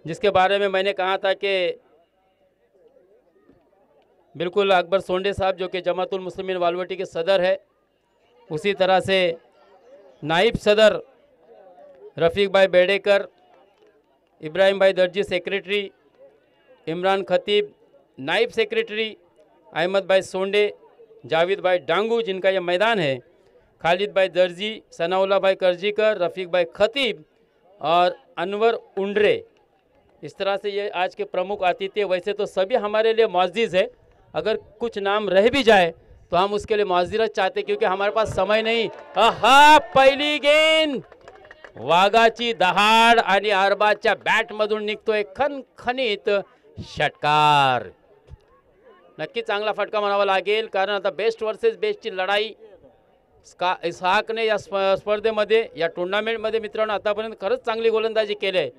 जिसके बारे में मैंने कहा था कि बिल्कुल अकबर सोंडे साहब जो कि जमातुल मुस्लिमीन वालवटी के सदर है, उसी तरह से नाइब सदर रफ़ीक भाई बेडेकर, इब्राहिम भाई दर्जी सेक्रेटरी, इमरान खतीब नाइब सेक्रेटरी, अहमद भाई सोंडे, जावेद भाई डांगू जिनका यह मैदान है, खालिद भाई दर्जी, सनाउल्लाह भाई करजीकर, रफ़ीक भाई खतीब और अनवर उंडरे। इस तरह से ये आज के प्रमुख अतिथि। वैसे तो सभी हमारे लिए मुअज़्ज़िज़ है, अगर कुछ नाम रह भी जाए तो हम उसके लिए मुआज़रत चाहते क्योंकि हमारे पास समय नहीं। आहा, पहिली गेंद वाघाची दहाड आणि अरबाजच्या बॅटमधून निघतोय खणखणीत षटकार। नक्की चांगला फटका म्हणावा लागेल, कारण आता बेस्ट वर्सेस बेस्टची लढाई इसहाकने या स्पर्धेमध्ये या टुर्नामेंटमध्ये मित्रांनो आतापर्यंत खरंच चांगली गोलंदाजी केली आहे,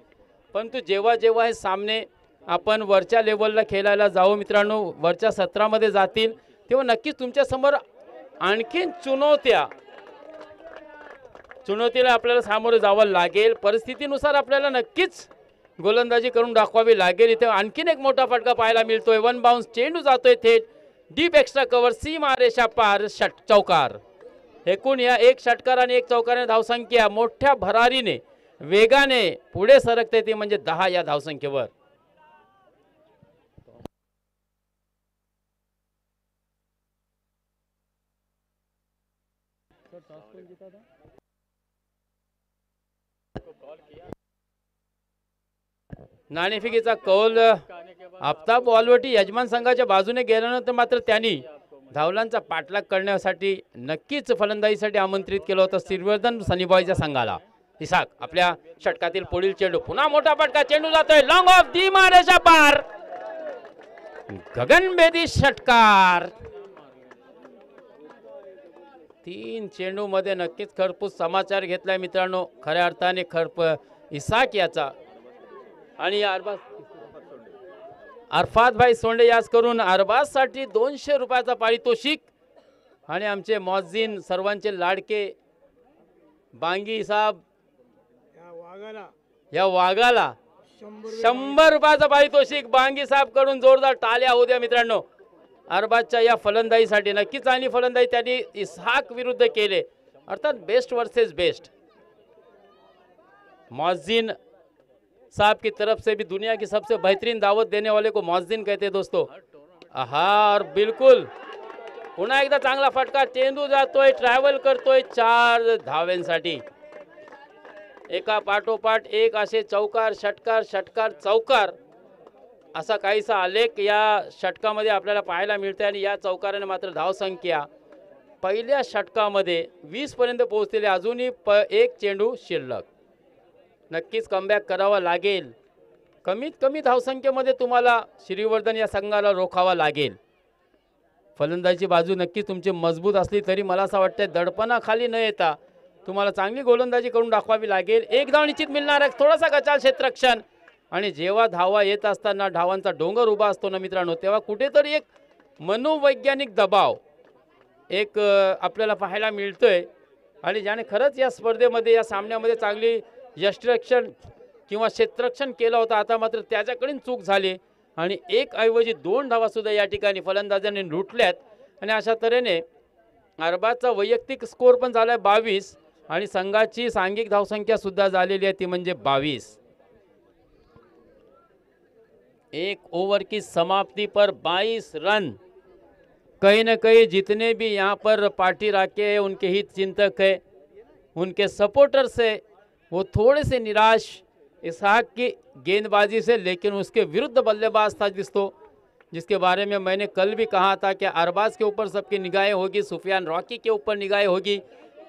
परंतु जेव्हा जेव्हा हे सामने आपण वरच्या लेवलला खेळायला जाऊ मित्रांनो, वरच्या सत्रामध्ये जातील तेव्हा नक्कीच तुमच्या समोर आणखीन चुनौतीला आपल्याला सामोरे जावं लागेल। परिस्थितीनुसार आपल्याला नक्कीच गोलंदाजी करून दाखवावी लागेल। इथे आणखीन एक मोठा फटका पाहायला मिळतोय, वन बाउन्स चेंडू जातोय थेट डीप एक्स्ट्रा कव्हर, सीमारेषा पार, चौकार। एकूण या एक षटकार आणि एक चौकाराने धावसंख्या मोठ्या भरारीने वेगाने पुढे सरकते ती म्हणजे 10 या धावसंख्येवर। नाणेफेकीचा कौल आफताब वालवटी यजमान संघाच्या बाजूने गेल्यानंतर मात्र त्यांनी धावलांचा पाठलाग करण्यासाठी नक्कीच फलंदाजीसाठी आमंत्रित केलं होतं श्रीवर्धन सनीबॉयच्या संघाला। इसाक आपल्या षटकातील पुढील चेंडू, पुन्हा मोठा फटका, चेंडू जातोय लॉंग ऑफ दी मारेच्या पार, गगनभेदी षटकार। 3 चेंडू मध्ये नक्कीच खरपूस समाचार घेतलाय मित्रांनो, खऱ्या अर्थाने इसाक याचा। आणि अरफात भाई सोंडे याच करून अरबाजसाठी 200 रुपयाचा पारितोषिक। आणि आमचे मुअज्जिन सर्वांचे लाडके बांगी साहब या वाघाला 100 रुपयाचा पारितोषिक बांगी साहब कडून जोरदार टाळ्या होऊ द्या मित्रांनो। अरबाजच्या या फलंदाजीसाठी नक्की चांगली फलंदाजी त्यांनी इसहाक विरुद्ध केले, अर्थात बेस्ट वर्सेस बेस्ट। मुअज्जिन साहब की तरफ से भी दुनिया की सबसे बेहतरीन दावत देने वाले को मुअज्जिन कहते हैं दोस्तों। आहा, और बिल्कुल पुन्हा एकदा चांगला फटका, चेंडू जातोय ट्रॅव्हल करतोय 4 धाव्यांसाठी। एका पाठोपाठ एक असे चौकार षटकार षटकार चौकार असा काहीसा आलेख या षटकामध्ये आपल्याला पाहायला मिळते। आणि या चौकाराने मात्र धावसंख्या पहिल्या षटकामध्ये 20 पर्यंत पोहोचलेली, अजूनही एक चेंडू शिल्लक। नक्कीच कमबॅक करावा लागेल, कमीत कमी धावसंख्येमध्ये तुम्हाला श्रीवर्धन या संघाला रोखावा लागेल। फलंदाजीची बाजू नक्कीच तुमची मजबूत असली तरी मला असं वाटतंय दडपणाखाली न येता तुम्हाला चांगली गोलंदाजी करून दाखवावी लागेल। एक धाव निश्चित मिळणार आहे, थोडासा गचाल क्षेत्ररक्षण। आणि जेव्हा धावा येत असताना धावांचा डोंगर उभा असतो ना मित्रांनो, तेव्हा कुठेतरी एक मनोवैज्ञानिक दबाव एक आपल्याला पाहायला मिळतोय। आणि ज्याने खरंच या स्पर्धेमध्ये या सामन्यामध्ये चांगली यष्टिरक्षण किंवा क्षेत्ररक्षण केलं होतं, आता मात्र त्याच्याकडून चूक झाली आणि एक ऐवजी 2 धावा सुद्धा या ठिकाणी फलंदाजांनी लुटल्यात। आणि अशा तऱ्हेने अरबाजचा वैयक्तिक स्कोर पण झालाय 22 आणि संघाची सांघिक धावसंख्या सुद्धा झालेली आहे ती म्हणजे 22। एक ओवर की समाप्ति पर 22 रन। कहीं न कहीं जितने भी यहाँ पर पार्टी रखे हैं उनके हित चिंतक है, उनके सपोर्टर्स है, वो थोड़े से निराश इसहाक की गेंदबाजी से, लेकिन उसके विरुद्ध बल्लेबाज था जिसके बारे में मैंने कल भी कहा था कि अरबाज के ऊपर सबकी निगाहें होगी, सुफियान रॉकी के ऊपर निगाहें होगी।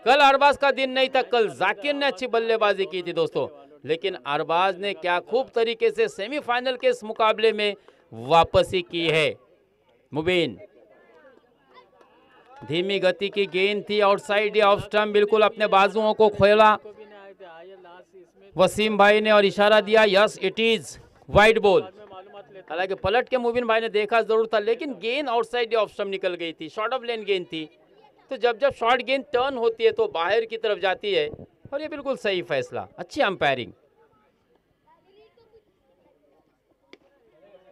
कल अरबाज का दिन नहीं था, कल जाकिर ने अच्छी बल्लेबाजी की थी दोस्तों, लेकिन अरबाज ने क्या खूब तरीके से सेमीफाइनल के इस मुकाबले में वापसी की है। मुबीन धीमी गति की गेंद थी, आउटसाइड या ऑफ स्टंप, बिल्कुल अपने बाजुओं को खोला वसीम भाई ने और इशारा दिया yes it is wide ball. हालांकि पलट के मुबीन भाई ने देखा जरूर था, लेकिन गेंद आउटसाइड या ऑफ स्टंप निकल गई थी, शॉर्ट ऑफ लेन गेंद थी। तो जब शॉर्ट गेंद टर्न होती है तो बाहर की तरफ जाती है, और ये बिल्कुल सही फैसला, अच्छी अंपायरिंग।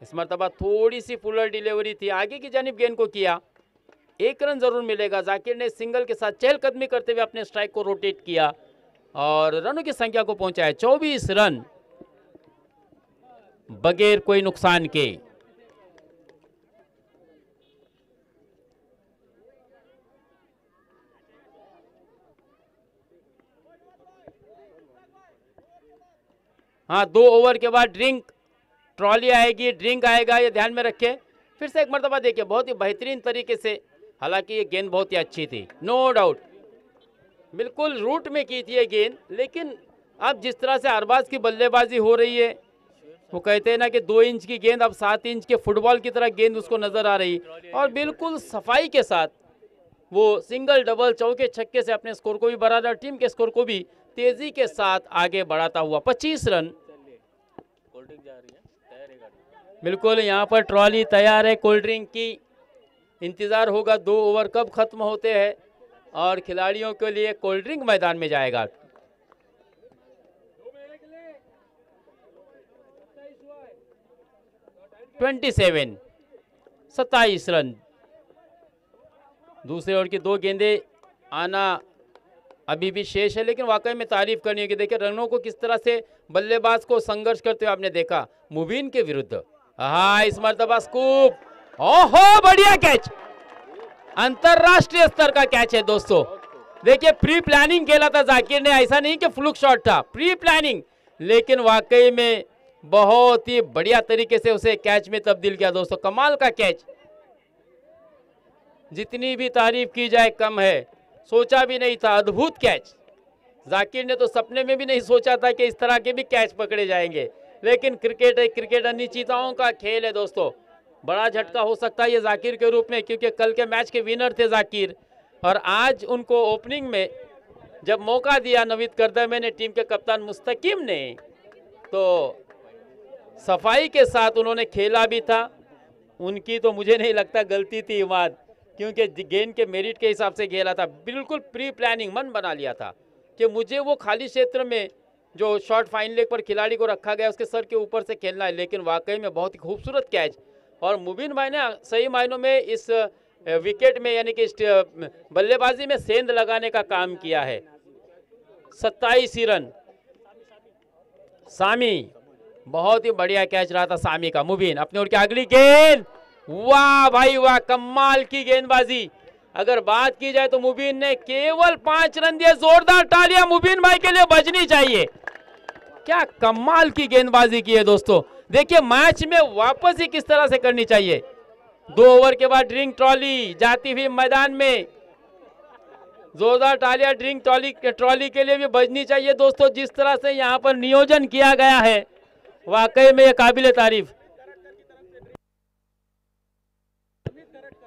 इस मरतबा थोड़ी सी फुलर डिलीवरी थी, आगे की जानिब गेंद को किया, 1 रन जरूर मिलेगा। जाकिर ने सिंगल के साथ चहलकदमी करते हुए अपने स्ट्राइक को रोटेट किया और रनों की संख्या को पहुंचाया 24 रन बगैर कोई नुकसान के। हाँ, 2 ओवर के बाद ड्रिंक ट्रॉली आएगी, ड्रिंक आएगा, ये ध्यान में रखें। फिर से एक मरतबा देखिए, बहुत ही बेहतरीन तरीके से, हालांकि ये गेंद बहुत ही अच्छी थी, नो डाउट, बिल्कुल रूट में की थी ये गेंद, लेकिन अब जिस तरह से अरबाज की बल्लेबाजी हो रही है, वो कहते हैं ना कि 2 इंच की गेंद अब 7 इंच के फुटबॉल की तरह गेंद उसको नजर आ रही, और बिल्कुल सफाई के साथ वो सिंगल डबल चौके छक्के से अपने स्कोर को भी बढ़ा, टीम के स्कोर को भी तेजी के साथ आगे बढ़ाता हुआ 25 रन। बिल्कुल यहाँ पर ट्रॉली तैयार है, कोल्ड ड्रिंक की इंतज़ार होगा 2 ओवर कब खत्म होते हैं और खिलाड़ियों के लिए कोल्ड ड्रिंक मैदान में जाएगा। (27) 27 रन। दूसरे ओवर की 2 गेंदें आना अभी भी शेष है, लेकिन वाकई में तारीफ करनी है कि देखिए रनों को किस तरह से बल्लेबाज को संघर्ष करते हुए आपने देखा मुबीन के विरुद्ध। हाँ, इस मरतबा स्कूप, ओहो बढ़िया कैच, अंतरराष्ट्रीय स्तर का कैच है दोस्तों। देखिए प्री प्लानिंग खेला था जाकिर ने, ऐसा नहीं कि फ्लूक शॉट था, प्री प्लानिंग, लेकिन वाकई में बहुत ही बढ़िया तरीके से उसे कैच में तब्दील किया दोस्तों। कमाल का कैच, जितनी भी तारीफ की जाए कम है, सोचा भी नहीं था, अद्भुत कैच। जाकिर ने तो सपने में भी नहीं सोचा था कि इस तरह के भी कैच पकड़े जाएंगे, लेकिन क्रिकेट है, क्रिकेट अनिश्चितताओं का खेल है दोस्तों। बड़ा झटका हो सकता है ये जाकिर के रूप में, क्योंकि कल के मैच के विनर थे जाकिर, और आज उनको ओपनिंग में जब मौका दिया नवीद करदमे ने, टीम के कप्तान मुस्तकीम ने, तो सफाई के साथ उन्होंने खेला भी था। उनकी तो मुझे नहीं लगता गलती थी इमाद, क्योंकि गेंद के मेरिट के हिसाब से खेला था, बिल्कुल प्री प्लानिंग, मन बना लिया था कि मुझे वो खाली क्षेत्र में जो शॉर्ट फाइन लेग पर खिलाड़ी को रखा गया उसके सर के ऊपर से खेलना है। लेकिन वाकई में बहुत ही खूबसूरत कैच, और मुबीन भाई ने सही मायनों में इस विकेट में यानी कि बल्लेबाजी में सेंध लगाने का काम किया है। 27 रन। सामी, बहुत ही बढ़िया कैच रहा था सामी का। मुबीन अपने ओर की अगली गेंद, वाह भाई वाह, कमाल की गेंदबाजी। अगर बात की जाए तो मुबीन ने केवल 5 रन दिए, जोरदार तालियां मुबीन भाई के लिए बजनी चाहिए। क्या कमाल की गेंदबाजी की है दोस्तों। देखिए मैच में वापस ही किस तरह से करनी चाहिए। 2 ओवर के बाद ड्रिंक ट्रॉली जाती हुई मैदान में, जोरदार तालियां ड्रिंक ट्रॉली के लिए भी बजनी चाहिए दोस्तों। जिस तरह से यहाँ पर नियोजन किया गया है, वाकई में ये काबिल तारीफ।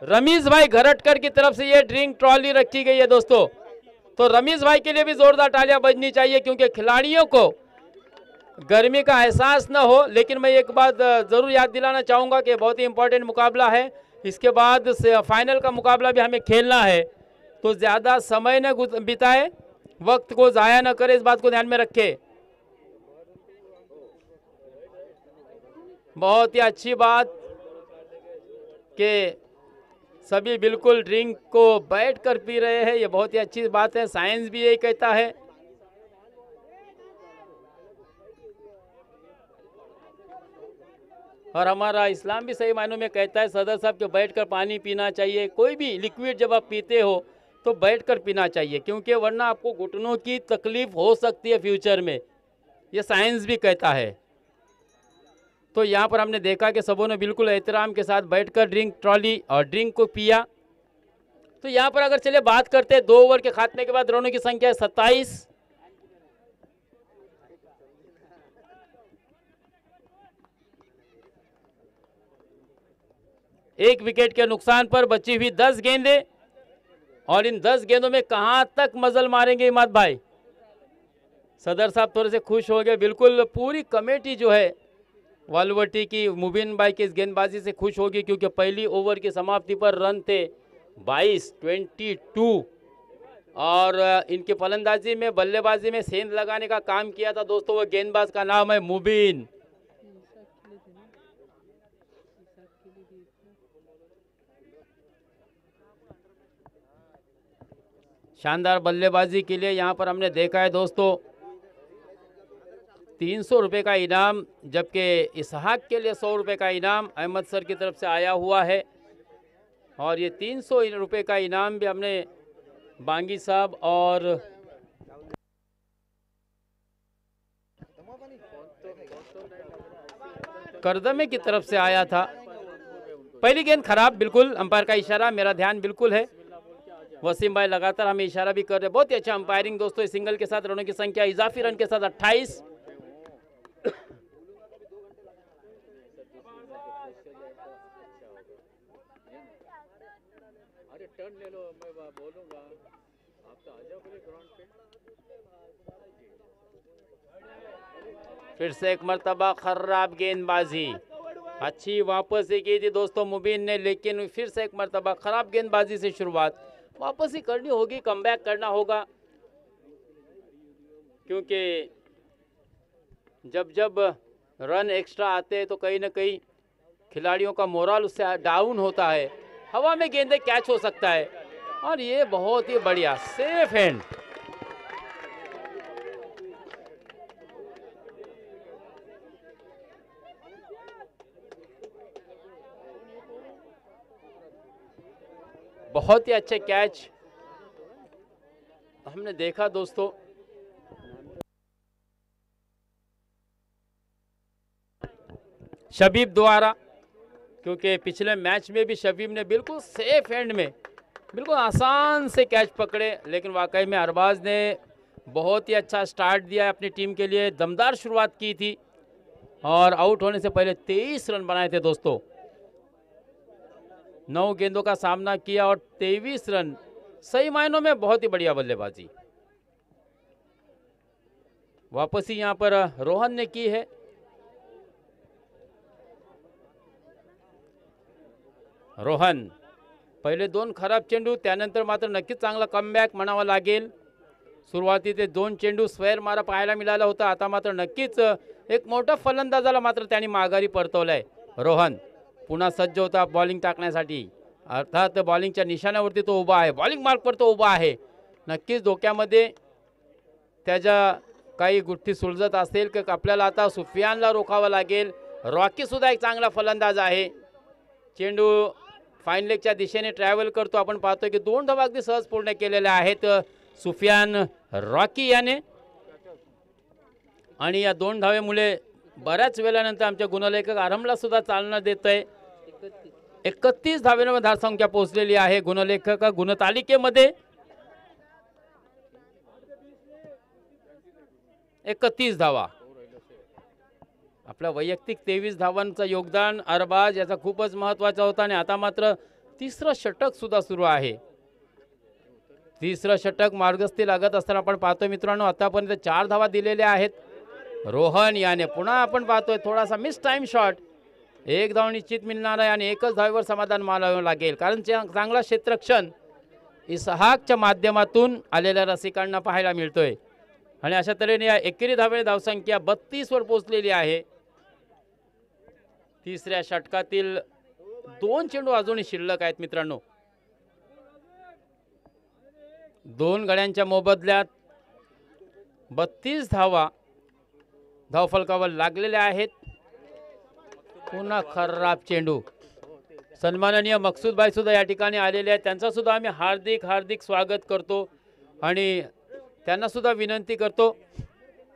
रमीज भाई घरटकर की तरफ से ये ड्रिंक ट्रॉली रखी गई है दोस्तों, तो रमीज भाई के लिए भी जोरदार तालियां बजनी चाहिए, क्योंकि खिलाड़ियों को गर्मी का एहसास न हो। लेकिन मैं एक बात जरूर याद दिलाना चाहूंगा कि बहुत ही इंपॉर्टेंट मुकाबला है, इसके बाद फाइनल का मुकाबला भी हमें खेलना है, तो ज़्यादा समय न बिताए, वक्त को ज़ाया न करे, इस बात को ध्यान में रखें। बहुत ही अच्छी बात कि सभी बिल्कुल ड्रिंक को बैठकर पी रहे हैं, ये बहुत ही अच्छी बात है, साइंस भी यही कहता है। और हमारा इस्लाम भी सही मायनों में कहता है सदर साहब के बैठकर पानी पीना चाहिए। कोई भी लिक्विड जब आप पीते हो तो बैठकर पीना चाहिए, क्योंकि वरना आपको घुटनों की तकलीफ हो सकती है फ्यूचर में, ये साइंस भी कहता है। तो यहाँ पर हमने देखा कि सबों ने बिल्कुल एहतराम के साथ बैठकर ड्रिंक ट्रॉली और ड्रिंक को पिया। तो यहाँ पर अगर चले बात करते हैं 2 ओवर के खात्मे के बाद रनों की संख्या है 27। एक विकेट के नुकसान पर बची हुई 10 गेंदें, और इन 10 गेंदों में कहां तक मजल मारेंगे इमाद भाई। सदर साहब थोड़े से खुश हो गए, बिल्कुल पूरी कमेटी जो है वालवटी की मुबीन भाई की इस गेंदबाजी से खुश होगी, क्योंकि पहली ओवर की समाप्ति पर रन थे 22 और इनकी फलंदाजी में बल्लेबाजी में सेंध लगाने का काम किया था दोस्तों। वो गेंदबाज का नाम है मुबीन। शानदार बल्लेबाजी के लिए यहाँ पर हमने देखा है दोस्तों 300 रुपये का इनाम, जबकि इसहाक के लिए 100 रुपये का इनाम अहमद सर की तरफ से आया हुआ है। और ये 300 रुपये का इनाम भी हमने बांगी साहब और करदमे की तरफ से आया था। पहली गेंद खराब, बिल्कुल अंपायर का इशारा, मेरा ध्यान बिल्कुल है। वसीम भाई लगातार हमें इशारा भी कर रहे हैं। बहुत ही अच्छा अंपायरिंग दोस्तों। सिंगल के साथ रनों की संख्या इजाफी रन के साथ 28। फिर से एक मर्तबा खराब गेंदबाजी, अच्छी वापसी की थी दोस्तों मुबीन ने, लेकिन फिर से एक मर्तबा खराब गेंदबाजी से शुरुआत। वापसी करनी होगी, कमबैक करना होगा, क्योंकि जब जब रन एक्स्ट्रा आते हैं तो कहीं ना कहीं खिलाड़ियों का मोरल उससे डाउन होता है। हवा में गेंदे कैच हो सकता है, और ये बहुत ही बढ़िया सेफ हैंड। बहुत ही अच्छे कैच हमने देखा दोस्तों। शबीब द्वारा, क्योंकि पिछले मैच में भी शबीब ने बिल्कुल सेफ एंड में बिल्कुल आसान से कैच पकड़े, लेकिन वाकई में अरबाज ने बहुत ही अच्छा स्टार्ट दिया अपनी टीम के लिए। दमदार शुरुआत की थी और आउट होने से पहले 23 रन बनाए थे दोस्तों। 9 गेंदों का सामना किया और 23 रन, सही मायनों में बहुत ही बढ़िया बल्लेबाजी। वापसी यहां पर रोहन ने की है। रोहन पहिले 2 खराब चेंडू, त्यानंतर मात्र नक्कीच चांगला कमबॅक म्हणावा लागेल। सुरुवातीचे 2 चेंडू स्क्वेअर मारा पाहायला मिळाला होता, आता मात्र नक्कीच एक मोठा फलंदाजाला मात्र त्यांनी माघारी परतवलाय। रोहन पुन्हा सज्ज होता बॉलिंग टाकण्यासाठी, अर्थात बॉलिंगच्या निशाण्यावरती तो उभा आहे, बॉलिंग मार्कवर तो उभा आहे। नक्कीच डोक्यामध्ये त्याच्या काही गुट्टी सुलझत असेल की आपल्याला आता सुफियानला रोखावं लागेल। रॉकी सुद्धा एक चांगला फलंदाज आहे। चेंडू फाईन लेगच्या दिशेने ट्रॅव्हल करतो, आपण पाहतोय की 2 धावा अगदी सहज पूर्ण केलेल्या आहेत सुफियान रॉकी याने, आणि या 2 धावेमुळे बऱ्याच वेळानंतर आमच्या गुणलेखक आरंभला सुद्धा चालना देतोय। 31 धावेवर धावसंख्या पोहोचलेली आहे गुणलेखक गुणतालिकेमध्ये। 31 धावा, आपल्या वैयक्तिक 23 धावांचं योगदान अरबाज याचा खूपच महत्त्वाचा होता, आणि आता मात्र तिसरं षटक सुद्धा सुरू आहे। तिसरं षटक मार्गस्थी लागत असताना आपण पाहतोय मित्रांनो, आतापर्यंत 4 धावा दिलेल्या आहेत। रोहन याने पुन्हा आपण पाहतोय थोडासा मिस टाइम शॉट, 1 धाव निश्चित मिळणार आहे आणि 1च धावेवर समाधान मानावं लागेल, कारण चांगला क्षेत्ररक्षण इसहाकच्या माध्यमातून आलेल्या रसिकांना पाहायला मिळतोय। आणि अशा तऱ्हेने या एकेरी धावसंख्या 32 वर पोहोचलेली आहे। तिसऱ्या षटकातील 2 चेंडू अजूनही शिल्लक आहेत मित्रांनो। 2 गड्यांच्या मोबदल्यात 32 धावा धावफलकावर लागलेल्या आहेत। पुन्हा खराब चेंडू। सन्माननीय मकसूद भाई सुद्धा या ठिकाणी आलेले आहेत, त्यांचा सुद्धा आम्ही हार्दिक हार्दिक स्वागत करतो आणि त्यांना सुद्धा विनंती करतो।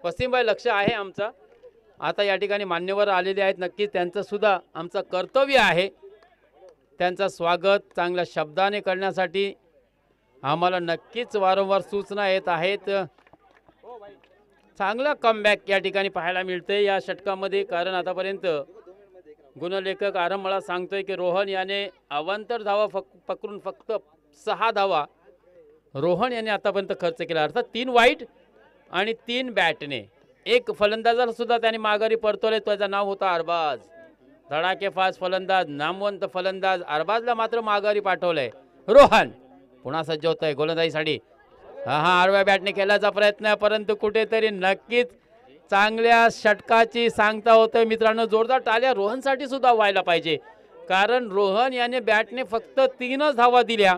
वसीम भाई लक्ष आहे आमचा, आता या ठिकाणी मान्यवर आलेले आहेत, नक्कीच त्यांचं सुद्धा आमचं कर्तव्य आहे त्यांचं स्वागत चांगल्या शब्दाने करण्यासाठी। आम्हाला नक्कीच वारंवार सूचना येत आहेत। चांगला कमबॅक या ठिकाणी पाहायला मिळते या षटकामध्ये, कारण आतापर्यंत गुणलेखक आरंभ मला सांगतोय की रोहन याने अवांतर धावा पकडून फक्त 6 धावा रोहन याने आतापर्यंत खर्च केला, अर्थात 3 वाईट आणि 3 बॅटने। एक फलंदाजाला सुद्धा त्याने माघारी परतवले, त्याचं नाव होता अरबाज। धडाकेबाज फलंदाज, नामवंत फलंदाज अरबाजला मात्र माघारी पाठवलंय। रोहन पुन्हा सज्ज होत आहे गोलंदाजीसाठी। हा आडव्या बॅटने केल्याचा प्रयत्न, परंतु कुठेतरी नक्कीच चांगल्या षटकाची सांगता होते मित्रांनो। जोरदार टाळ्या रोहनसाठी सुद्धा व्हायला पाहिजे, कारण रोहन याने बॅटने फक्त 3च धावा दिल्या,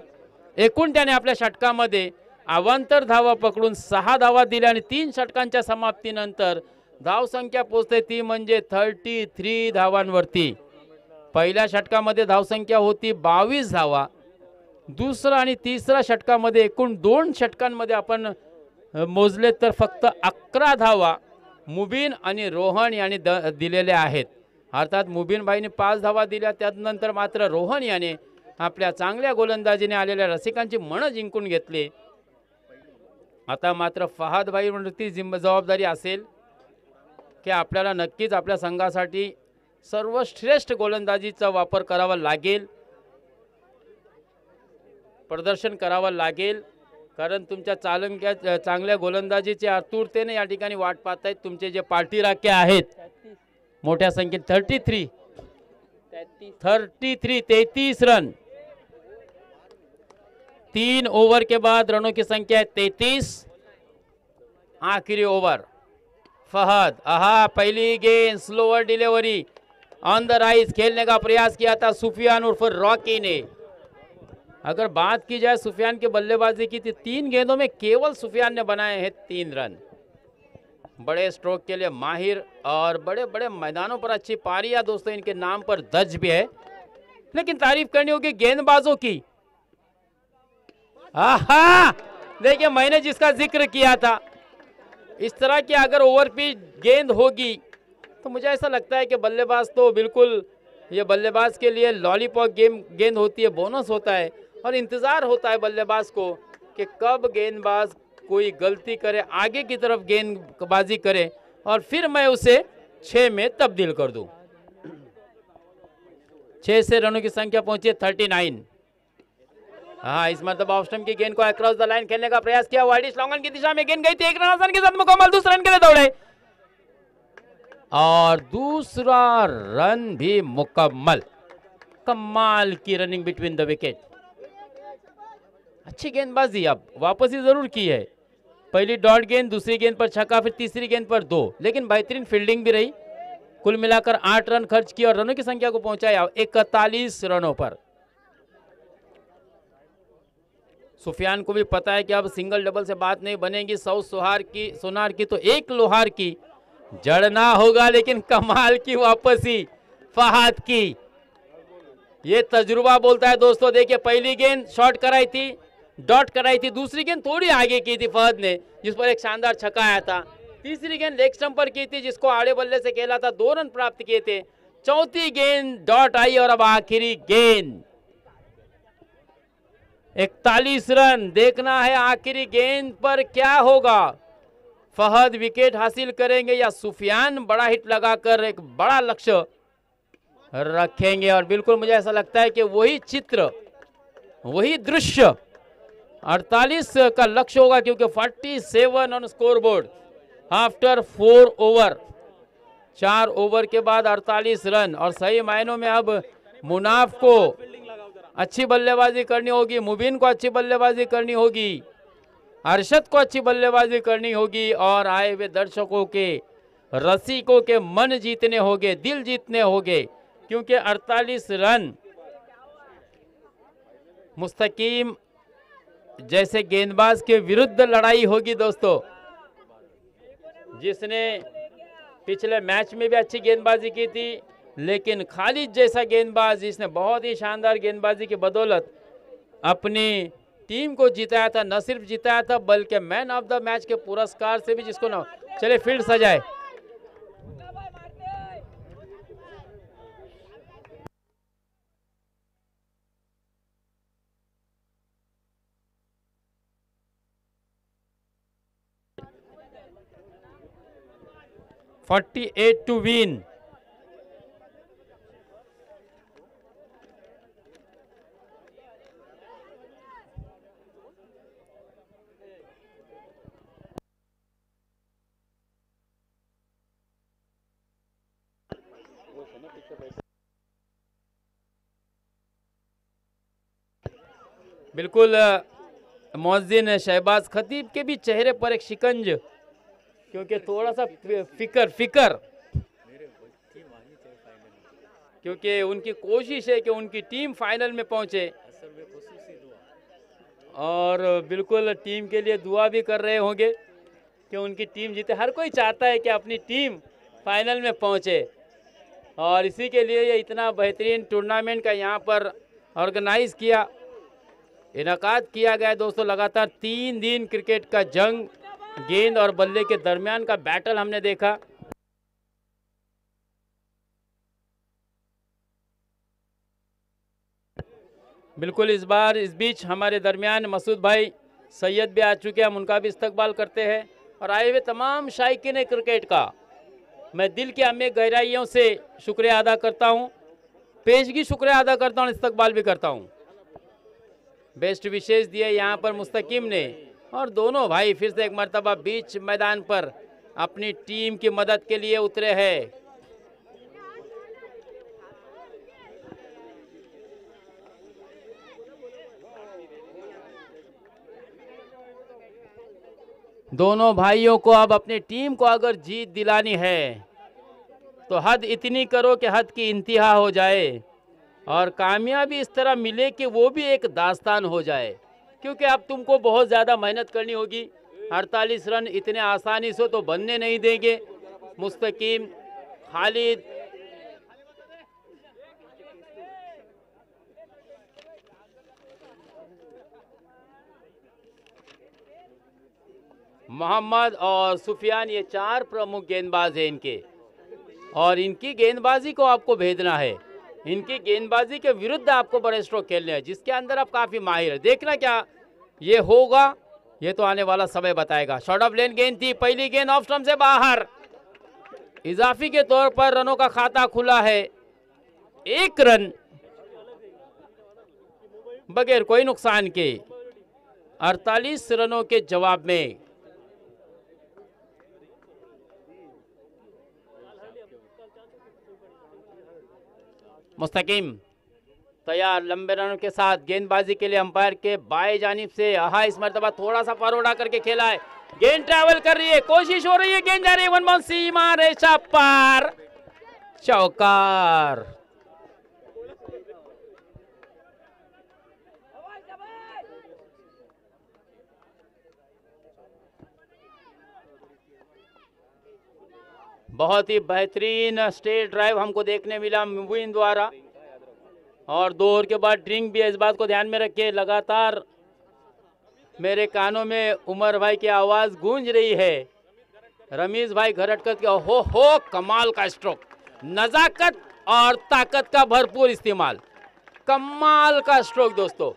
एकूण त्याने आपल्या षटकामध्ये अवांतर धावा पकडून 6 धावा दिल्या आणि 3 षटकांच्या समाप्तीनंतर धावसंख्या पोहोचते ती म्हणजे 33 धावांवरती. पहिल्या षटकामध्ये धावसंख्या होती 22 धावा. दुसरा आणि तिसरा षटकामध्ये एकूण 2 षटकांमध्ये आपण मोजले तर फक्त 11 धावा मुबीन आणि रोहन यांनी दिलेल्या आहेत. अर्थात मुबीन भाईने 5 धावा दिल्या. त्यानंतर मात्र रोहन याने आपल्या चांगल्या गोलंदाजीने आलेल्या रसिकांची मनं जिंकून घेतली. आता मात्र फहाद भाईवरती जबाबदारी असेल की आपल्याला नक्कीच आपल्या संघासाठी सर्वश्रेष्ठ गोलंदाजीचा वापर करावा लागेल, प्रदर्शन करावं लागेल. कारण तुमच्या चांगल्या गोलंदाजीचे आतुरतेने या ठिकाणी वाट पाहत आहेत तुमचे जे पार्टी राखे आहेत मोठ्या संख्येत. 33 रन 3 ओवर के बाद रनों की संख्या है 33. आखिरी ओवर फहद, आहा पहली गेंद slower delivery on the rise खेलने का प्रयास किया था सुफियान उर्फ रॉकी ने. अगर बात की जाए सुफियान के बल्लेबाजी की थी 3 गेंदों में केवल सुफियान ने बनाए हैं 3 रन. बड़े स्ट्रोक के लिए माहिर और बड़े बड़े मैदानों पर अच्छी पारियां दोस्तों इनके नाम पर दर्ज भी है. लेकिन तारीफ करनी होगी गेंदबाजों की. आहा देखिए मैंने जिसका जिक्र किया था, इस तरह की अगर ओवर पिच गेंद होगी तो मुझे ऐसा लगता है कि बल्लेबाज तो बिल्कुल, ये बल्लेबाज के लिए लॉलीपॉप गेंद होती है, बोनस होता है और इंतज़ार होता है बल्लेबाज को कि कब गेंदबाज कोई गलती करे, आगे की तरफ गेंदबाजी करे और फिर मैं उसे 6 में तब्दील कर दूं. 6 से रनों की संख्या पहुंची है 39. हाँ, इस मरतबा ऑफ स्टंप की गेंद को अक्रॉस द लाइन खेलने का प्रयास किया. वाइड लॉन्गन की दिशा में गेंद गई थी. 1 रन आसान के साथ मुकम्मल. दूसरे रन के लिए दौड़े और दूसरा रन भी मुकम्मल. कमाल की रनिंग बिटवीन द विकेट. अच्छी गेंदबाजी अब वापसी जरूर की है. पहली डॉट गेंद, दूसरी गेंद पर छक्का, फिर तीसरी गेंद पर 2. लेकिन बेहतरीन फील्डिंग भी रही. कुल मिलाकर 8 रन खर्च किए और रनों की संख्या को पहुंचाया 41 रनों पर. सुफियान को भी पता है कि अब सिंगल डबल से बात नहीं बनेगी. 100 सोनार की तो 1 लोहार की जड़ना होगा. लेकिन कमाल की वापसी फहाद की, ये तजुर्बा बोलता है दोस्तों. देखिए पहली गेंद शॉट कराई थी, डॉट कराई थी. दूसरी गेंद थोड़ी आगे की थी फहद ने, जिस पर एक शानदार छक्का आया था. तीसरी गेंद लेग स्टंप पर की थी, जिसको आड़े बल्ले से खेला था. 2 रन प्राप्त किए थे. चौथी गेंद डॉट आई और अब आखिरी गेंद 41 रन. देखना है आखिरी गेंद पर क्या होगा. फहद विकेट हासिल करेंगे या सुफियान बड़ा हिट लगाकर एक बड़ा लक्ष्य रखेंगे. और बिल्कुल मुझे ऐसा लगता है कि वही चित्र, वही दृश्य 48 का लक्ष्य होगा, क्योंकि 47 on scoreboard after 4 over. 4 over के बाद 48 रन. और सही मायनों में अब मुनाफ को अच्छी बल्लेबाजी करनी होगी, मुबीन को अच्छी बल्लेबाजी करनी होगी, अरशद को अच्छी बल्लेबाजी करनी होगी और आए हुए दर्शकों के, रसिकों के मन जीतने होंगे, दिल जीतने होंगे. क्योंकि 48 रन मुस्तकीम जैसे गेंदबाज के विरुद्ध लड़ाई होगी दोस्तों, जिसने पिछले मैच में भी अच्छी गेंदबाजी की थी. लेकिन खालिद जैसा गेंदबाज जिसने बहुत ही शानदार गेंदबाजी की बदौलत अपनी टीम को जिताया था, न सिर्फ जिताया था बल्कि मैन ऑफ द मैच के पुरस्कार से भी, जिसको ना चले फील्ड सजाए. $48 to win. बिल्कुल मौज़िन शहबाज खतीब के भी चेहरे पर एक शिकंज, क्योंकि थोड़ा सा फिकर क्योंकि उनकी कोशिश है कि उनकी टीम फाइनल में पहुंचे. और बिल्कुल टीम के लिए दुआ भी कर रहे होंगे कि उनकी टीम जीते। हर कोई चाहता है कि अपनी टीम फाइनल में पहुंचे, और इसी के लिए ये इतना बेहतरीन टूर्नामेंट का यहाँ पर ऑर्गेनाइज किया, इनकाद किया गया दोस्तों। लगातार 3 दिन क्रिकेट का जंग, गेंद और बल्ले के दरमियान का बैटल हमने देखा। बिल्कुल इस बार इस बीच हमारे दरमियान मसूद भाई सैयद भी आ चुके हैं, हम उनका भी इस्तकबाल करते हैं। और आए हुए तमाम शायकीन क्रिकेट का मैं दिल की अम्मे गहराइयों से शुक्रिया अदा करता हूं, पेशगी शुक्रिया अदा करता हूं, इस्तकबाल भी करता हूं। बेस्ट विशेष दिए यहाँ पर मुस्तकीम ने, और दोनों भाई फिर से एक मरतबा बीच मैदान पर अपनी टीम की मदद के लिए उतरे हैं। दोनों भाइयों को अब अपनी टीम को अगर जीत दिलानी है तो हद इतनी करो कि हद की इंतहा हो जाए, और कामयाबी इस तरह मिले कि वो भी एक दास्तान हो जाए। क्योंकि अब तुमको बहुत ज़्यादा मेहनत करनी होगी। 48 रन इतने आसानी से तो बनने नहीं देंगे। मुस्तकीम, खालिद, मोहम्मद और सुफियान, ये 4 प्रमुख गेंदबाज हैं इनके, और इनकी गेंदबाजी को आपको भेजना है। इनकी गेंदबाजी के विरुद्ध आपको बड़े स्ट्रोक खेलने हैं, जिसके अंदर आप काफ़ी माहिर है। देखना क्या ये होगा, ये तो आने वाला समय बताएगा। शॉर्ट ऑफ लेन गेंद थी, पहली गेंद ऑफ स्टंप से बाहर। इजाफी के तौर पर रनों का खाता खुला है, 1 रन बगैर कोई नुकसान के 48 रनों के जवाब में। मुस्तकीम तैयार लंबे रनों के साथ गेंदबाजी के लिए अंपायर के बाएं जानिब से। इस मरतबा थोड़ा सा फरोड़ा करके खेला है, गेंद ट्रैवल कर रही है, कोशिश हो रही है, गेंद जा रही है वन बाउंस, सीमा रेखा पार, चौकार। बहुत ही बेहतरीन स्ट्रेट ड्राइव हमको देखने मिला मुबीन द्वारा, और 2 ओवर के बाद ड्रिंक भी है, इस बात को ध्यान में रखिए। लगातार मेरे कानों में उमर भाई की आवाज़ गूंज रही है। रमीज भाई घर अटकत के हो कमाल का स्ट्रोक, नज़ाकत और ताकत का भरपूर इस्तेमाल, कमाल का स्ट्रोक दोस्तों।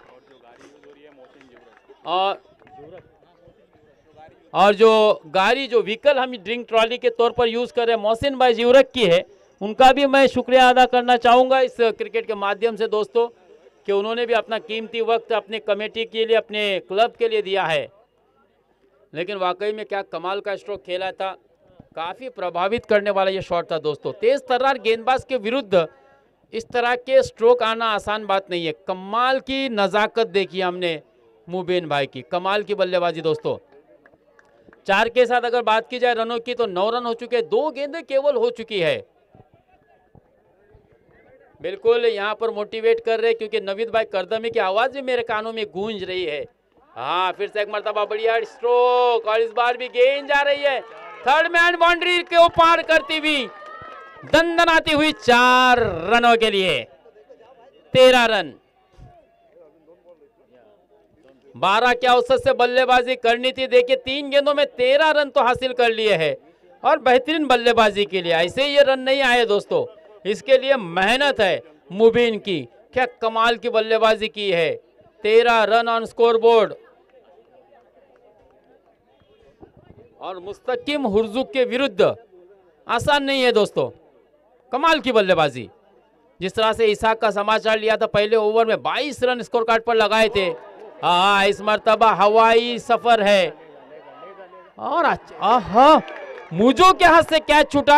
और जो गाड़ी, जो व्हीकल हम ड्रिंक ट्रॉली के तौर पर यूज़ कर रहे हैं, मोहसिन भाई जीवरक की है, उनका भी मैं शुक्रिया अदा करना चाहूँगा इस क्रिकेट के माध्यम से दोस्तों, कि उन्होंने भी अपना कीमती वक्त अपने कमेटी के लिए, अपने क्लब के लिए दिया है। लेकिन वाकई में क्या कमाल का स्ट्रोक खेला था, काफ़ी प्रभावित करने वाला ये शॉट था दोस्तों। तेज़ तर्रार गेंदबाज के विरुद्ध इस तरह के स्ट्रोक आना आसान बात नहीं है। कमाल की नज़ाकत देखी हमने मुबीन भाई की, कमाल की बल्लेबाजी दोस्तों। 4 के साथ अगर बात की जाए रनों की तो 9 रन हो चुके हैं, 2 गेंदें केवल हो चुकी है। बिल्कुल यहाँ पर मोटिवेट कर रहे, क्योंकि नवीद भाई करदमी की आवाज़ भी मेरे कानों में गूंज रही है। फिर से एक मरतबा बढ़िया स्ट्रोक, और इस बार भी गेंद जा रही है थर्ड मैन बाउंड्री को पार करती हुई, दंदनाती हुई 4 रनों के लिए 13 रन। 12 के औसत से बल्लेबाजी करनी थी। देखिए 3 गेंदों में 13 रन तो हासिल कर लिए हैं, और बेहतरीन बल्लेबाजी के लिए ऐसे ये रन नहीं आए दोस्तों, इसके लिए मेहनत है मुबीन की। क्या कमाल की बल्लेबाजी की है, 13 रन ऑन स्कोर बोर्ड। और मुस्तकीम हुर्जुक के विरुद्ध आसान नहीं है दोस्तों, कमाल की बल्लेबाजी। जिस तरह से इसाक का समाचार लिया था, पहले ओवर में 22 रन स्कोर कार्ड पर लगाए थे। इस मर्तबा हवाई सफर है, और मुझो के हाथ से कैच छूटा,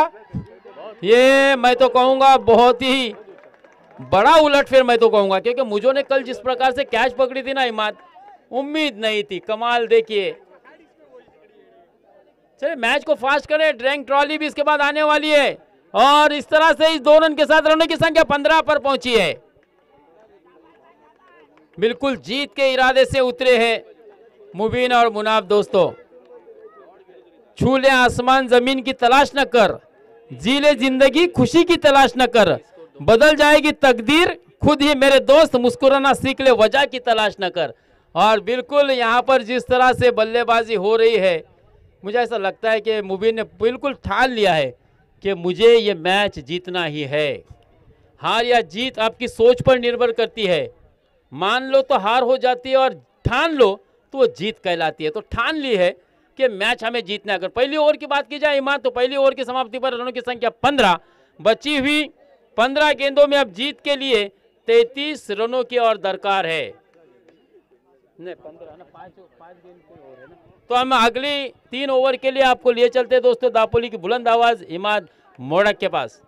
ये मैं तो कहूंगा बहुत ही बड़ा उलटफेर मैं तो कहूंगा, क्योंकि मुझो ने कल जिस प्रकार से कैच पकड़ी थी ना इमाद, उम्मीद नहीं थी। कमाल देखिए। चलिए मैच को फास्ट करें, ड्रैंक ट्रॉली भी इसके बाद आने वाली है, और इस तरह से इस 2 रन के साथ रनों की संख्या 15 पर पहुंची है। बिल्कुल जीत के इरादे से उतरे हैं मुबीन और मुनाफ दोस्तों। छू ले आसमान जमीन की तलाश न कर, जी ले जिंदगी खुशी की तलाश न कर, बदल जाएगी तकदीर खुद ही मेरे दोस्त, मुस्कुराना सीख ले वजह की तलाश न कर। और बिल्कुल यहाँ पर जिस तरह से बल्लेबाजी हो रही है, मुझे ऐसा लगता है कि मुबीन ने बिल्कुल ठान लिया है कि मुझे ये मैच जीतना ही है। हार या जीत आपकी सोच पर निर्भर करती है। मान लो तो हार हो जाती है और ठान लो तो वो जीत कहलाती है। तो ठान ली है कि मैच हमें जीतना है। अगर पहली ओवर की बात की जाए ईमान, तो पहली ओवर की समाप्ति पर रनों की संख्या 15, बची हुई 15 गेंदों में अब जीत के लिए 33 रनों की और दरकार है। नहीं 15 ना, 5 गेंद की ओवर है ना। तो हम अगली 3 ओवर के लिए आपको लिए चलते दोस्तों दापोली की बुलंद आवाज इमाद मोड़क के पास।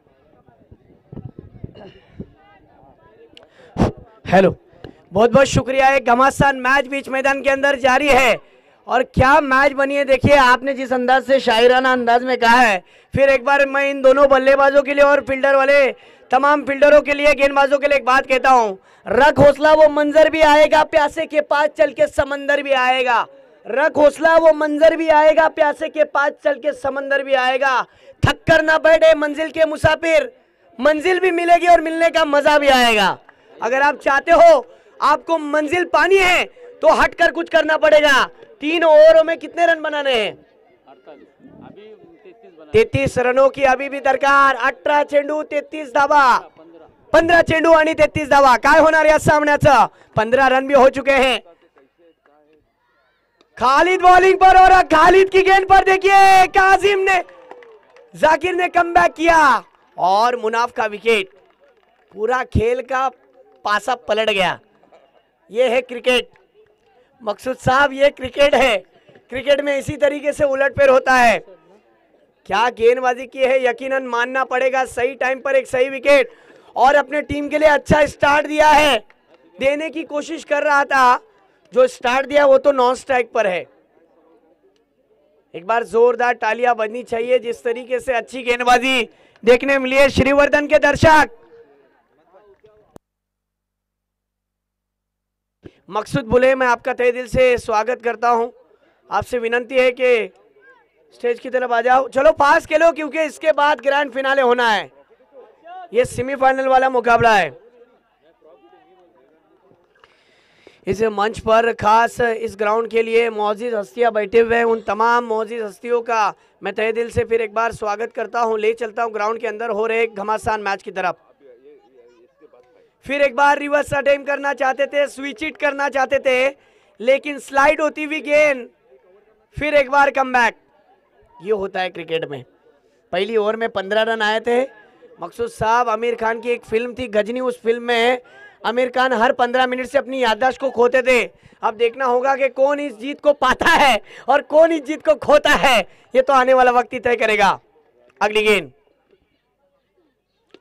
हेलो, बहुत बहुत शुक्रिया। एक घमासान मैच बीच मैदान के अंदर जारी है और क्या मैच बनी है देखिए। आपने जिस अंदाज से शायराना अंदाज में कहा है, फिर एक बार मैं इन दोनों बल्लेबाजों के लिए और फील्डर वाले तमाम फील्डरों के लिए, गेंदबाजों के लिए एक बात कहता हूँ, रख हौसला वो मंजर भी आएगा, प्यासे के पास चल के समंदर भी आएगा। रख हौसला वो मंजर भी आएगा, प्यासे के पास चल के समंदर भी आएगा। थक कर ना बैठे मंजिल के मुसाफिर, मंजिल भी मिलेगी और मिलने का मजा भी आएगा। अगर आप चाहते हो आपको मंजिल पानी है तो हटकर कुछ करना पड़ेगा। 3 ओवरों में कितने रन बनाने हैं? 33 रनों की अभी भी दरकार। 18 चेंडू 33 धावा, 15 चेंडू आणि 33 धावा। काय होणार या सामन्याचं? 15 रन भी हो चुके हैं। खालिद बॉलिंग पर और खालिद की गेंद पर देखिए काजिम ने, जाकिर ने कमबैक किया और मुनाफ का विकेट। पूरा खेल का पासा पलट गया। ये है क्रिकेट मकसूद साहब, ये क्रिकेट है। क्रिकेट में इसी तरीके से उलटफेर होता है। क्या गेंदबाजी की है, यकीनन मानना पड़ेगा। सही टाइम पर एक सही विकेट और अपने टीम के लिए अच्छा स्टार्ट दिया है, देने की कोशिश कर रहा था। जो स्टार्ट दिया वो तो नॉन स्ट्राइक पर है। एक बार जोरदार तालियां बजनी चाहिए जिस तरीके से अच्छी गेंदबाजी देखने मिली है श्रीवर्धन के दर्शक। मकसूद बुले, मैं आपका तहे दिल से स्वागत करता हूं। आपसे विनंती है कि स्टेज की तरफ आ जाओ। चलो पास खेलो क्योंकि इसके बाद ग्रैंड फिनाले होना है। ये सेमीफाइनल वाला मुकाबला है। इस मंच पर खास इस ग्राउंड के लिए मौजूद हस्तियां बैठे हुए हैं। उन तमाम मौजूद हस्तियों का मैं तहे दिल से फिर एक बार स्वागत करता हूं। ले चलता हूं ग्राउंड के अंदर हो रहे घमासान मैच की तरफ। फिर एक बार रिवर्स अटेम्प्ट करना चाहते थे, स्विच इट करना चाहते थे, लेकिन स्लाइड होती हुई गेंद। फिर एक बार कमबैक। ये होता है क्रिकेट में। पहली ओवर में 15 रन आए थे। मकसूद साहब, आमिर खान की एक फिल्म थी गजनी, उस फिल्म में आमिर खान हर 15 मिनट से अपनी याददाश्त को खोते थे। अब देखना होगा कि कौन इस जीत को पाता है और कौन इस जीत को खोता है। ये तो आने वाला वक्त ही तय करेगा। अगली गेंद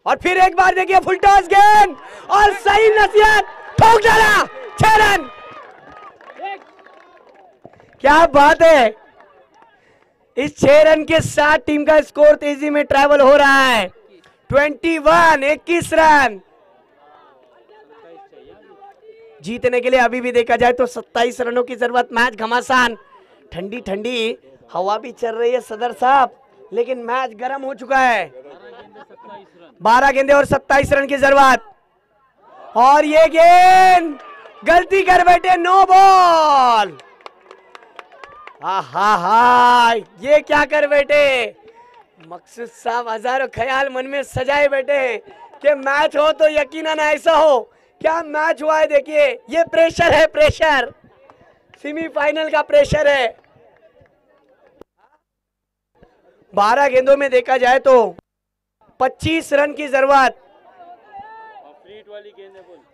और फिर एक बार देखिए फुल टॉस गेंद और सही नसीहत, ठोक डाला। 6 रन। क्या बात है। इस 6 रन के साथ टीम का स्कोर तेजी में ट्रैवल हो रहा है। 21 रन। जीतने के लिए अभी भी देखा जाए तो 27 रनों की जरूरत। मैच घमासान, ठंडी ठंडी हवा भी चल रही है सदर साहब, लेकिन मैच गर्म हो चुका है। 12 गेंदे और 27 रन की जरूरत। और ये गेंद गलती कर बैठे, नो बॉल। हा, ये क्या कर बैठे मकसूद साहब। हजारों ख्याल मन में सजाए बैठे कि मैच हो तो यकीनन ऐसा हो। क्या मैच हुआ है देखिए। ये प्रेशर है, प्रेशर सेमीफाइनल का प्रेशर है। 12 गेंदों में देखा जाए तो 25 रन की जरूरत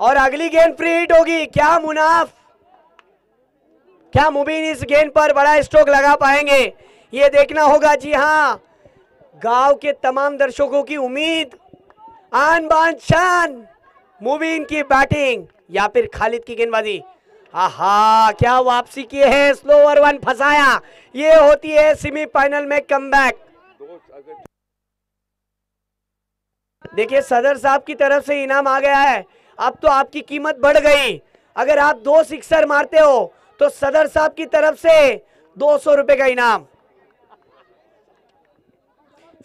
और अगली गेंद फ्री हिट होगी। क्या मुनाफ, क्या मुबीन इस गेंद पर बड़ा स्ट्रोक लगा पाएंगे, ये देखना होगा। जी हाँ, गांव के तमाम दर्शकों की उम्मीद, आन बान शान, मुबीन की बैटिंग या फिर खालिद की गेंदबाजी। आहा, क्या वापसी की है। स्लोअर वन फंसाया। ये होती है सेमीफाइनल में कमबैक। देखिए सदर साहब की तरफ से इनाम आ गया है। अब तो आपकी कीमत बढ़ गई। अगर आप 2 सिक्सर मारते हो तो सदर साहब की तरफ से 200 रुपए का इनाम।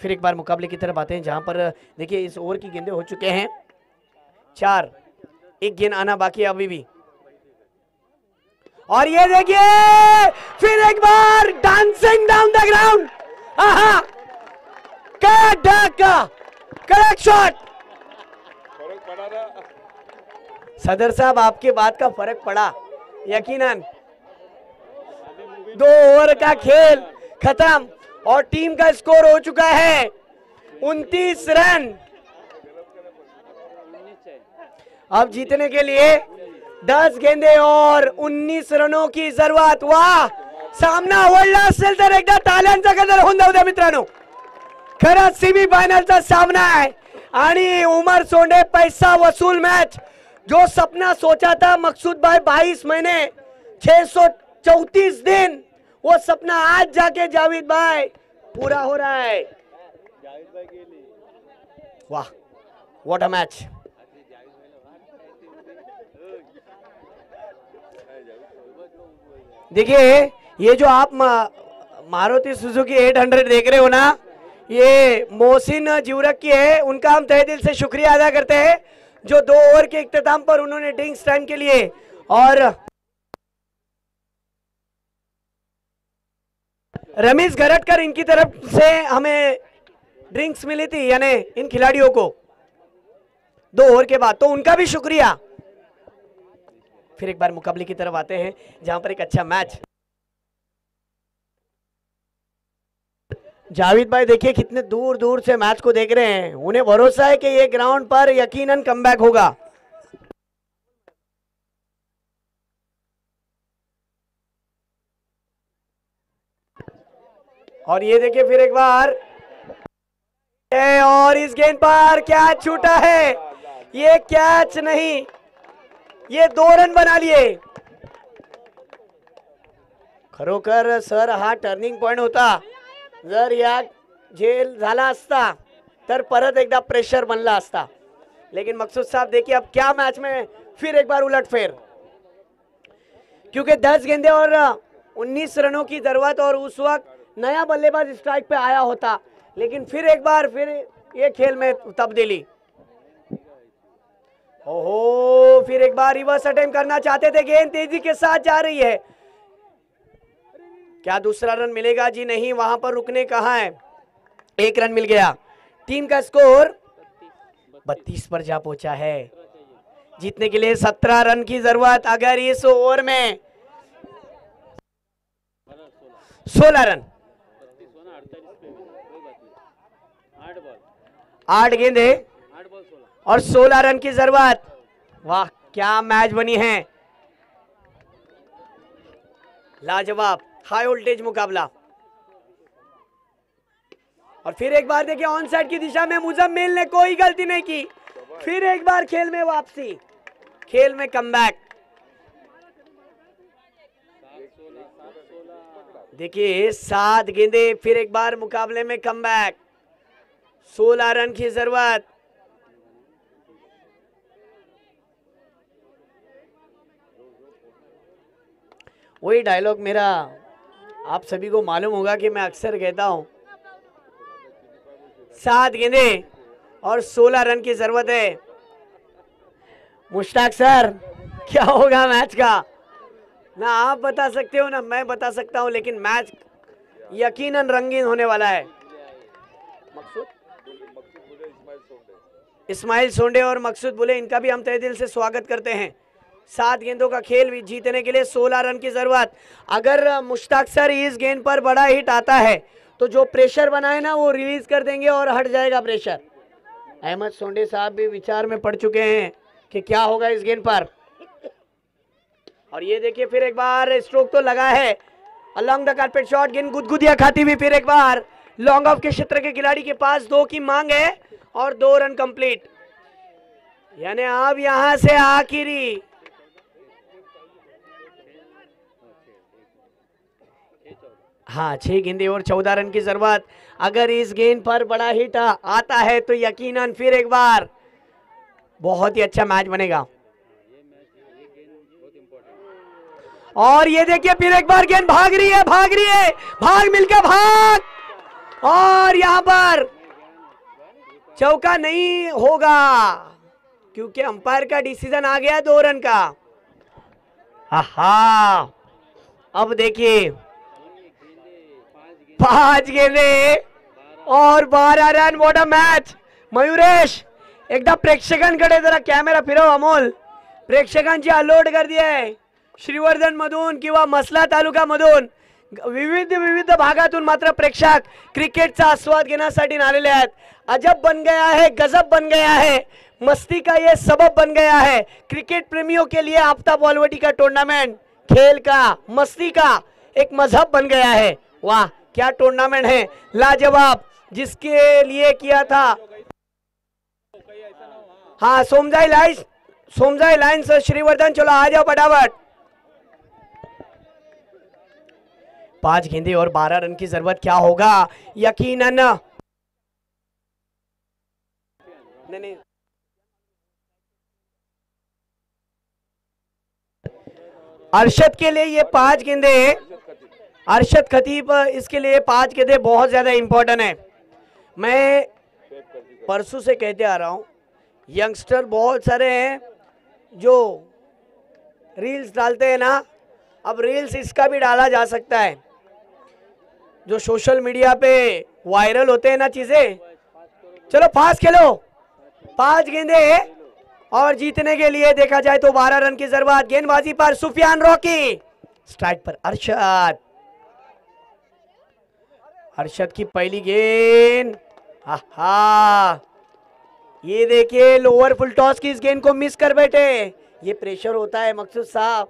फिर एक बार मुकाबले की तरफ आते हैं, जहां पर देखिए इस ओवर की गेंदें हो चुके हैं 4, एक गेंद आना बाकी है अभी भी। और ये देखिए फिर एक बार डांसिंग डाउन द ग्राउंड, आहा करेक्ट शॉट। सदर साहब आपके बात का फर्क पड़ा यकीनन। 2 ओवर का खेल खत्म और टीम का स्कोर हो चुका है 29 रन। अब जीतने के लिए 10 गेंदे और 19 रनों की जरूरत। वाह, सामना वडला असेल तर एकदा टाळ्यांचा गजर होऊन जाऊ द्या मित्रांनो। खरंच सेमी फायनलचा सामना है आणि उमर सोंडे पैसा वसूल मैच। जो सपना सोचा था मकसूद भाई 22 महीने 634 दिन, वो सपना आज जाके जावेद भाई पूरा हो रहा है। वाह, व्हाट अ मैच। देखिए ये जो आप मारुति सुजुकी 800 देख रहे हो ना, ये मोहसिन जिवरक की है। उनका हम तहे दिल से शुक्रिया अदा करते हैं जो 2 ओवर के इख्तिताम पर उन्होंने ड्रिंक्स टाइम के लिए और रमेश गरटकर इनकी तरफ से हमें ड्रिंक्स मिली थी, यानी इन खिलाड़ियों को 2 ओवर के बाद, तो उनका भी शुक्रिया। फिर एक बार मुकाबले की तरफ आते हैं जहां पर एक अच्छा मैच। जावेद भाई देखिए कितने दूर दूर से मैच को देख रहे हैं, उन्हें भरोसा है कि ये ग्राउंड पर यकीनन कमबैक होगा। और ये देखिए फिर एक बार, और इस गेंद पर कैच छूटा है। ये कैच नहीं, ये 2 रन बना लिए। खरोखर सर हा टर्निंग पॉइंट होता। जर या झेल झाला असता तर परत एकदा प्रेशर बनला असता, लेकिन मकसूद साहब देखिए अब क्या मैच में फिर एक बार उलटफेर, क्योंकि 10 गेंदे और 19 रनों की जरूरत और उस वक्त नया बल्लेबाज स्ट्राइक पे आया होता, लेकिन फिर एक बार फिर ये खेल में तब्दीली। ओहो, फिर एक बार रिवर्स अटेम्प्ट करना चाहते थे, गेंद तेजी के साथ जा रही है। क्या दूसरा रन मिलेगा? जी नहीं, वहां पर रुकने कहा है। 1 रन मिल गया। टीम का स्कोर 32 पर जा पहुंचा है। जीतने के लिए 17 रन की जरूरत। अगर इस ओवर में 16 रन, 8 गेंदे और 16 रन की जरूरत। वाह, क्या मैच बनी है, लाजवाब हाई वोल्टेज मुकाबला। और फिर एक बार देखिए ऑन साइड की दिशा में मुजम्मिल ने कोई गलती नहीं की। फिर एक बार खेल में वापसी, खेल में कमबैक। देखिए 7 गेंदे, फिर एक बार मुकाबले में कमबैक। 16 रन की जरूरत। वही डायलॉग मेरा आप सभी को मालूम होगा कि मैं अक्सर कहता हूं, 7 गेंदे और 16 रन की जरूरत है। मुश्ताक सर, क्या होगा मैच का? ना आप बता सकते हो ना मैं बता सकता हूं, लेकिन मैच यकीनन रंगीन होने वाला है। इस्माइल सोंडे और मकसूद बुले, इनका भी हम तहे दिल से स्वागत करते हैं। 7 गेंदों का खेल भी जीतने के लिए 16 रन की जरूरत। अगर मुश्ताक सर इस गेंद पर बड़ा हिट आता है तो जो प्रेशर बना है ना वो रिलीज कर देंगे और हट जाएगा प्रेशर। अहमद सोंडे साहब भी विचार में पड़ चुके हैं कि क्या होगा इस गेंद पर। और ये देखिए फिर एक बार स्ट्रोक तो लगा है, अलोंग द कारपेट शॉट, गेंद गुदगुदिया खाती हुई फिर एक बार लॉन्ग ऑफ के क्षेत्र के खिलाड़ी के पास 2 की मांग है और 2 रन कंप्लीट। यानी अब यहां से आखिरी हाँ 6 गेंदे और 14 रन की जरूरत। अगर इस गेंद पर बड़ा हिट आता है तो यकीनन फिर एक बार बहुत ही अच्छा मैच बनेगा। और ये देखिए फिर एक बार गेंद भाग रही है, भाग मिलकर भाग, और यहां पर चौका नहीं होगा क्योंकि अंपायर का डिसीजन आ गया 2 रन का। आहा, अब देखिए 5 गेंदे और 12 run. What a match. Mayuresh एकदा प्रेक्षकांकडे जरा कॅमेरा फिरव अमोल, प्रेक्षकांची अलर्ट गर्दी आहे श्रीवर्धन मधून किंवा मसला तालुका मधून विविध भागातून मात्र प्रेक्षक क्रिकेटचा आस्वाद घेण्यासाठी आलेले आहेत। अजब बन गया है, गजब बन गया है, मस्ती का ये सबब बन गया है। क्रिकेट प्रेमियों के लिए आफ्ताब बॉलवटी का टूर्नामेंट खेल का, मस्ती का एक मजहब बन गया है। वाह क्या टूर्नामेंट है, लाजवाब, जिसके लिए किया था। हाँ सोमजाई लाइन्स श्रीवर्धन, चलो आ जाओ फटाफट। 5 गेंदे और 12 रन की जरूरत, क्या होगा यकीनन नहीं। अरशद के लिए ये 5 गेंदे, अरशद खतीब, इसके लिए 5 गेंदे बहुत ज्यादा इंपॉर्टेंट है। मैं परसों से कहते आ रहा हूं, यंगस्टर बहुत सारे हैं जो रील्स डालते हैं ना, अब रील्स इसका भी डाला जा सकता है, जो सोशल मीडिया पे वायरल होते हैं ना चीजें। चलो फास्ट खेलो, 5 गेंदे और जीतने के लिए देखा जाए तो 12 रन की जरूरत। गेंदबाजी पर सुफियान रॉकी, स्ट्राइक पर अरशद की पहली गेंद। आहा, ये देखिए लोअर फुल टॉस की इस गेंद को मिस कर बैठे। ये प्रेशर होता है मकसूद साहब,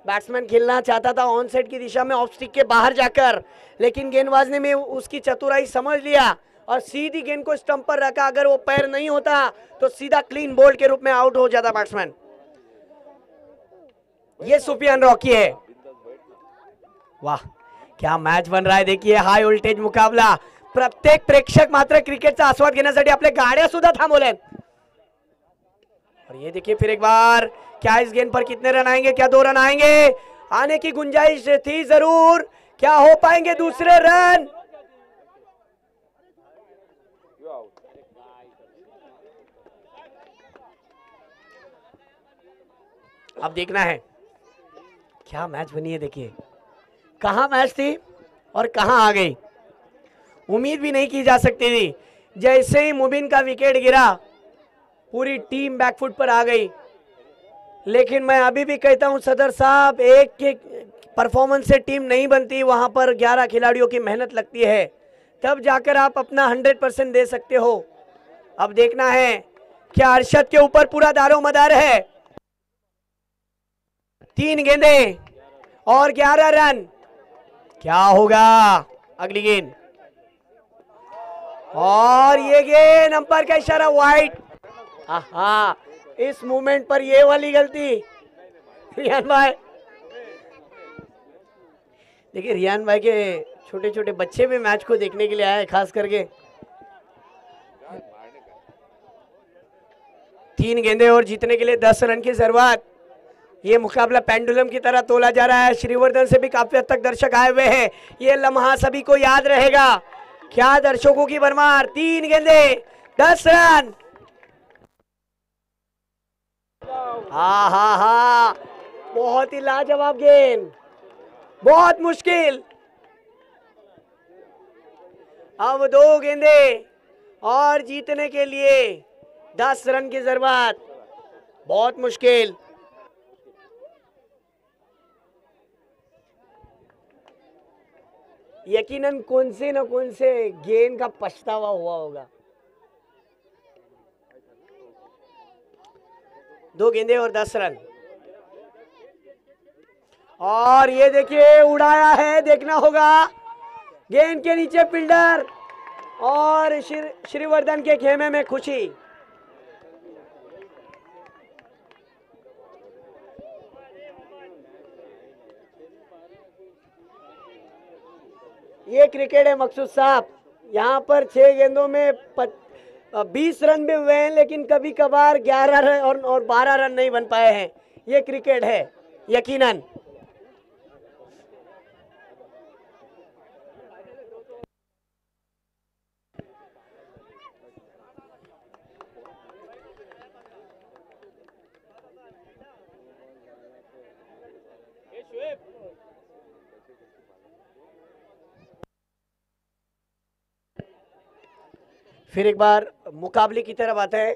बैट्समैन खेलना चाहता था ऑन साइड की दिशा में ऑफ स्टिक के बाहर जाकर, लेकिन गेंदबाज ने में उसकी चतुराई समझ लिया और सीधी गेंद को स्टंप पर रखा। अगर वो पैर नहीं होता तो सीधा क्लीन बोल्ड के रूप में आउट हो जाता बैट्समैन। ये सुफियान रॉकी है। वाह क्या मैच बन रहा है, देखिए हाई वोल्टेज मुकाबला। प्रत्येक प्रेक्षक मात्र क्रिकेटचा आस्वाद घेण्यासाठी आपल्या गाड्या सुद्धा थांबवल्यात। और ये देखिए फिर एक बार, क्या इस गेंद पर कितने रन आएंगे, क्या 2 रन आएंगे, आने की गुंजाइश थी जरूर, क्या हो पाएंगे दूसरे रन। अब देखना है क्या मैच बनी है। देखिए कहां मैच थी और कहां आ गई, उम्मीद भी नहीं की जा सकती थी। जैसे ही मुबिन का विकेट गिरा पूरी टीम बैकफुट पर आ गई। लेकिन मैं अभी भी कहता हूं सदर साहब, एक के परफॉर्मेंस से टीम नहीं बनती, वहां पर 11 खिलाड़ियों की मेहनत लगती है, तब जाकर आप अपना 100% दे सकते हो। अब देखना है क्या अरशद के ऊपर पूरा दारोमदार है। 3 गेंदे और 11 रन, क्या होगा अगली गेंद। और ये गेंद अंपायर का इशारा वाइड। आहा, इस मूवमेंट पर ये वाली गलती रियान भाई। देखिए रियान भाई के छोटे छोटे बच्चे भी मैच को देखने के लिए आए, खास करके। 3 गेंदे और जीतने के लिए 10 रन की जरूरत। ये मुकाबला पेंडुलम की तरह तोला जा रहा है। श्रीवर्धन से भी काफी हद तक दर्शक आए हुए हैं, ये लम्हा सभी को याद रहेगा। क्या दर्शकों की भरमार। 3 गेंदे 10 रन। हा, बहुत ही लाजवाब गेंद, बहुत मुश्किल। अब 2 गेंदे और जीतने के लिए 10 रन की जरूरत, बहुत मुश्किल। यकीनन कौन से न कौन से गेंद का पछतावा हुआ होगा। 2 गेंदे और 10 रन। और ये देखिए उड़ाया है, देखना होगा। गेंद के नीचे फील्डर और श्रीवर्धन के खेमे में खुशी। ये क्रिकेट है मकसूद साहब। यहाँ पर 6 गेंदों में 20 रन भी हुए हैं, लेकिन कभी कभार 11 रन और 12 रन नहीं बन पाए हैं। ये क्रिकेट है यकीनन। फिर एक बार मुकाबले की तरफ आते हैं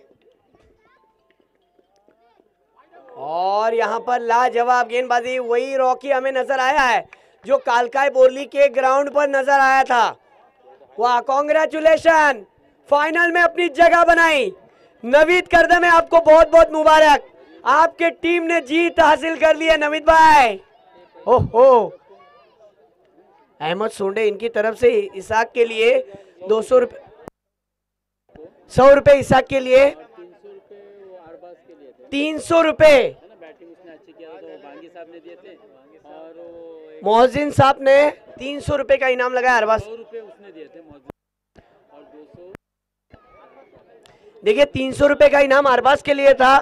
और यहाँ पर लाजवाब गेंदबाजी, वही रॉकी हमें नजर आया है जो कालकाई बोरली के ग्राउंड पर नजर आया था। वाह, कॉन्ग्रेचुलेशन, फाइनल में अपनी जगह बनाई। नवीद करदम है, आपको बहुत बहुत मुबारक, आपके टीम ने जीत हासिल कर ली है नवीद भाई। ओहो, अहमद सोंडे इनकी तरफ से इसाक के लिए 200 रुपए, 100 रुपए इसाक के लिए, 300 रुपए मोहसिन साहब ने 300 रुपए का इनाम लगाया अरबाज। देखिए 300 रुपए का इनाम अरबाज के लिए था,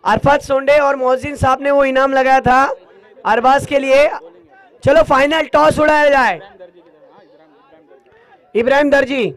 अरफात सोंडे और मोहसिन साहब ने वो इनाम लगाया था अरबाज के लिए। चलो फाइनल टॉस उड़ाया जाए। इब्राहिम दर्जी,